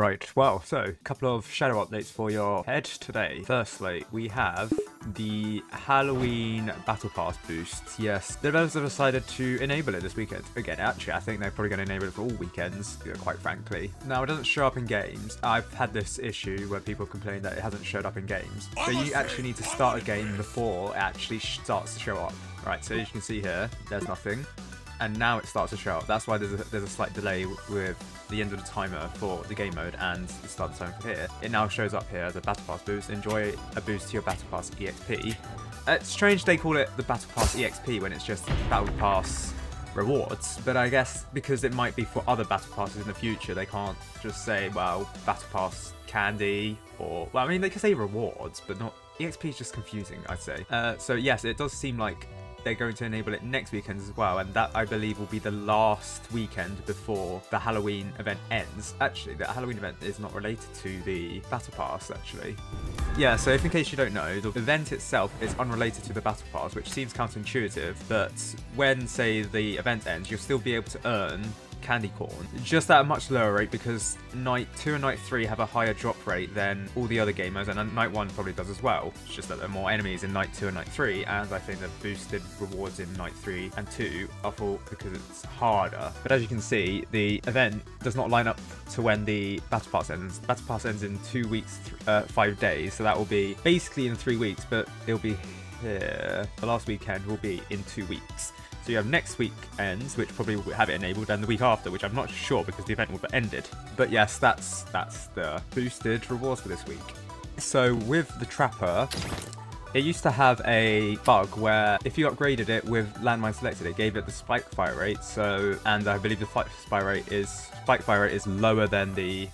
Right, well, so a couple of shadow updates for your head today. Firstly, we have the Halloween Battle Pass boost. Yes, the developers have decided to enable it this weekend. Again, actually, I think they're probably going to enable it for all weekends, quite frankly. Now, it doesn't show up in games. I've had this issue where people complain that it hasn't showed up in games. So you actually need to start a game before it actually starts to show up. Right, so as you can see here, there's nothing. And now it starts to show up. That's why there's a slight delay with the end of the timer for the game mode and the start of the timer for here. It now shows up here as a Battle Pass boost. Enjoy a boost to your Battle Pass EXP. It's strange they call it the Battle Pass EXP when it's just Battle Pass rewards, but I guess because it might be for other Battle Passes in the future, they can't just say, well, Battle Pass candy, or, well, I mean, they can say rewards, but not, EXP is just confusing, I'd say. So yes, it does seem like they're going to enable it next weekend as well, and that I believe will be the last weekend before the Halloween event ends. Actually, the Halloween event is not related to the Battle Pass, actually. Yeah, so if in case you don't know, the event itself is unrelated to the Battle Pass, which seems counterintuitive, but when, say, the event ends, you'll still be able to earn candy corn, just at a much lower rate because Night 2 and Night 3 have a higher drop rate than all the other game modes, and Night 1 probably does as well. It's just that there are more enemies in Night 2 and Night 3, and I think the boosted rewards in Night 3 and 2 are full because it's harder. But as you can see, the event does not line up to when the Battle Pass ends. The Battle Pass ends in 2 weeks, 5 days, so that will be basically in 3 weeks, but it'll be here. The last weekend will be in 2 weeks. So you have next week ends, which probably will have it enabled, and the week after, which I'm not sure because the event will have ended. But yes, that's the boosted rewards for this week. So with the Trapper, it used to have a bug where if you upgraded it with landmine selected, it gave it the spike fire rate. So, and I believe the spike fire rate is lower than the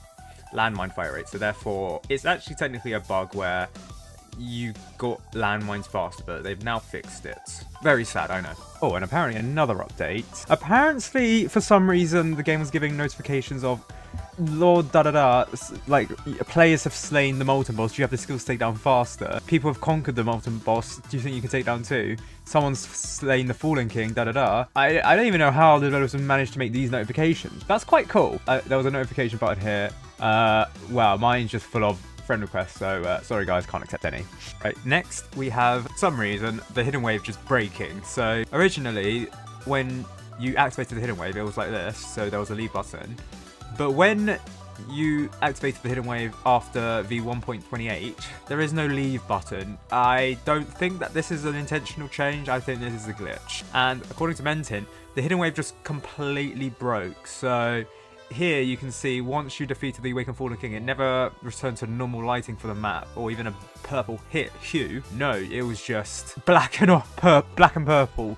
landmine fire rate. So therefore, it's actually technically a bug where you got landmines faster, but they've now fixed it. Very sad, I know. Oh, and apparently another update. Apparently, for some reason, the game was giving notifications of Lord da-da-da, like, players have slain the Molten Boss, do you have the skills to take down faster? People have conquered the Molten Boss, do you think you can take down too? Someone's slain the Fallen King, da-da-da. I don't even know how the developers managed to make these notifications. That's quite cool. There was a notification button here. Wow, mine's just full of friend requests, so sorry guys, can't accept any. Right, next we have, for some reason, the hidden wave just breaking. So originally, when you activated the hidden wave, it was like this, so there was a leave button. But when you activated the hidden wave after v1.28, there is no leave button. I don't think that this is an intentional change, I think this is a glitch. And according to Mentin, the hidden wave just completely broke, so here you can see once you defeated the Awakened Fallen King, it never returned to normal lighting for the map or even a purple hue. No, it was just black and purple,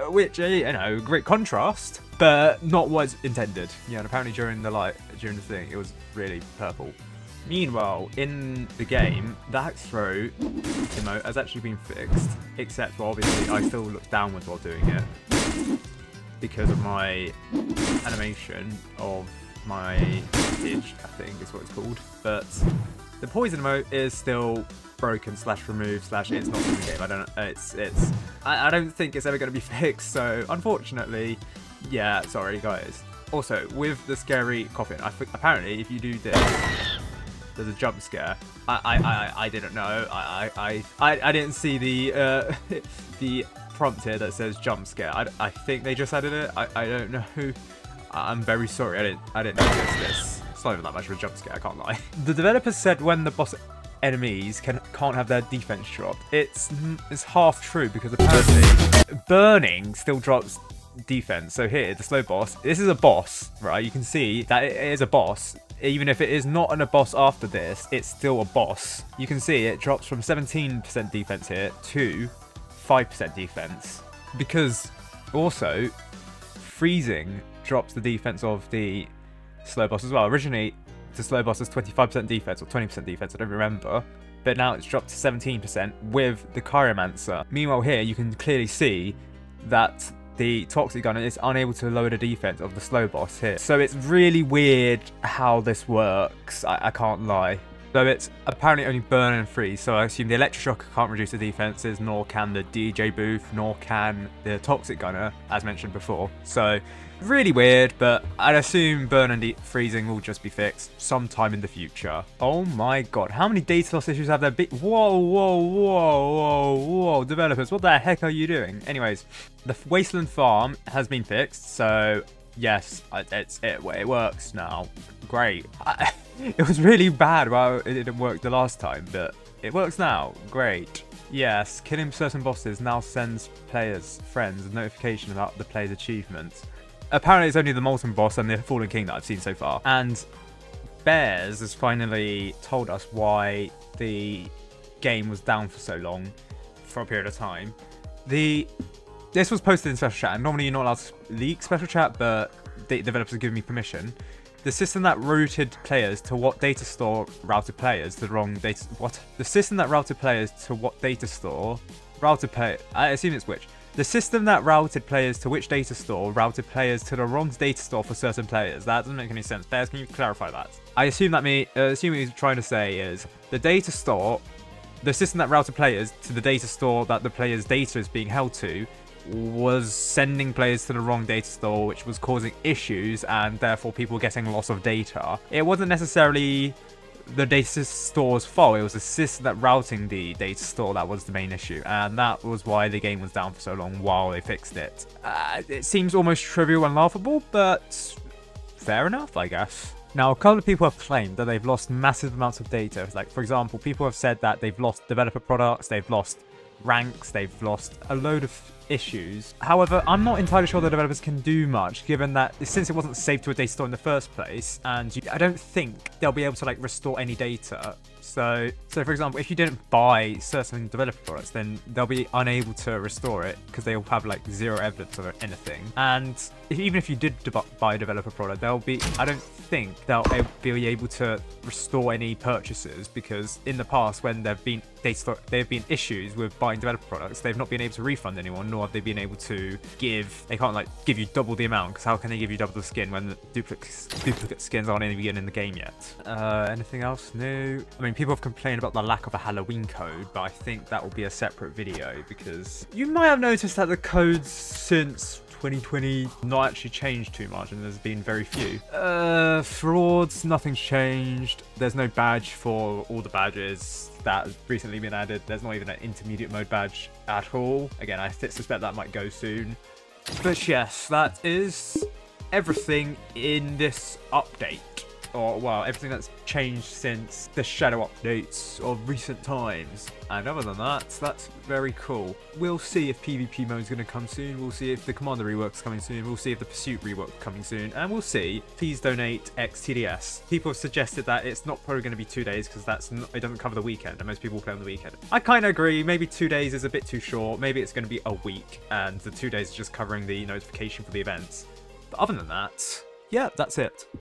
which, you know, great contrast, but not what's intended. Yeah, and apparently during the thing, it was really purple. Meanwhile, in the game, the axe throw emote has actually been fixed, except, well, obviously I still look downwards while doing it because of my animation of my pitch, I think is what it's called. But the poison emote is still broken / removed / it's not in the game. I don't know. I don't think it's ever going to be fixed. So unfortunately, yeah, sorry guys. Also, with the scary coffin, apparently if you do this, there's a jump scare. I didn't know. I didn't see the the prompt here that says jump scare. I think they just added it. I don't know. I'm very sorry. I didn't notice this. It's not even that much of a jump scare, I can't lie. The developers said when the boss enemies can't have their defense dropped. It's half true because apparently burning still drops defense. So here, the slow boss, this is a boss, right? You can see that it is a boss. Even if it is not a boss after this, it's still a boss. You can see it drops from 17% defense here to 5% defense, because also freezing drops the defense of the slow boss as well. Originally the slow boss is 25% defense or 20% defense, I don't remember, but now it's dropped to 17% with the Chiromancer. Meanwhile here you can clearly see that the Toxic Gunner is unable to lower the defense of the slow boss here. So it's really weird how this works, I can't lie. So it's apparently only burn and freeze, so I assume the Electroshock can't reduce the defenses, nor can the DJ Booth, nor can the Toxic Gunner, as mentioned before. So Really weird, but I'd assume burn and freezing will just be fixed sometime in the future. Oh my god, how many data loss issues have there been? Whoa, whoa, whoa, whoa, whoa, developers, what the heck are you doing? Anyways, the Wasteland farm has been fixed, so yes, it works now. Great. It was really bad while it didn't work the last time, but it works now. Great. Yes, killing certain bosses now sends players, friends, a notification about the player's achievements. Apparently it's only the Molten boss and the Fallen King that I've seen so far. And Bears has finally told us why the game was down for so long, for a period of time. This was posted in special chat, and normally you're not allowed to leak special chat, but the developers have given me permission. The system that routed players to what data store routed players to the wrong data... What? The system that routed players to what data store routed play... I assume it's which. The system that routed players to which data store routed players to the wrong data store for certain players. That doesn't make any sense. Bears, can you clarify that? I assume that assume what he's trying to say is the data store, the system that routed players to the data store that the player's data is being held to, was sending players to the wrong data store, which was causing issues and therefore people getting loss of data. It wasn't necessarily the data store's fault, it was the system that routing the data store that was the main issue, and that was why the game was down for so long while they fixed it. It seems almost trivial and laughable, but fair enough, I guess. Now, a couple of people have claimed that they've lost massive amounts of data. Like, for example, people have said that they've lost developer products, they've lost ranks, they've lost a load of issues. However, I'm not entirely sure the developers can do much, given that since it wasn't saved to a data store in the first place, and I don't think they'll be able to like restore any data. So for example, if you didn't buy certain developer products, then they'll be unable to restore it because they'll have like zero evidence of anything. And even if you did buy a developer product, I don't think they'll be able to restore any purchases, because in the past when there have been issues with buying developer products, they've not been able to refund anyone, nor have they been able to they can't like give you double the amount, because how can they give you double the skin when the duplicate skins aren't even in the game yet? Anything else new? I mean, people have complained about the lack of a Halloween code, but I think that will be a separate video, because you might have noticed that the codes since 2020 not actually changed too much, and there's been very few. Frauds, nothing's changed. There's no badge for all the badges that have recently been added. There's not even an intermediate mode badge at all. Again, I suspect that might go soon. But yes, that is everything in this update. Or, well, everything that's changed since the shadow updates of recent times. And other than that, that's very cool. We'll see if PvP mode is going to come soon. We'll see if the Commander rework's coming soon. We'll see if the Pursuit rework coming soon. And we'll see. Please donate XTDS. People have suggested that it's not probably going to be 2 days, because it doesn't cover the weekend, and most people play on the weekend. I kind of agree. Maybe 2 days is a bit too short. Maybe it's going to be a week, and the 2 days is just covering the notification for the events. But other than that, yeah, that's it.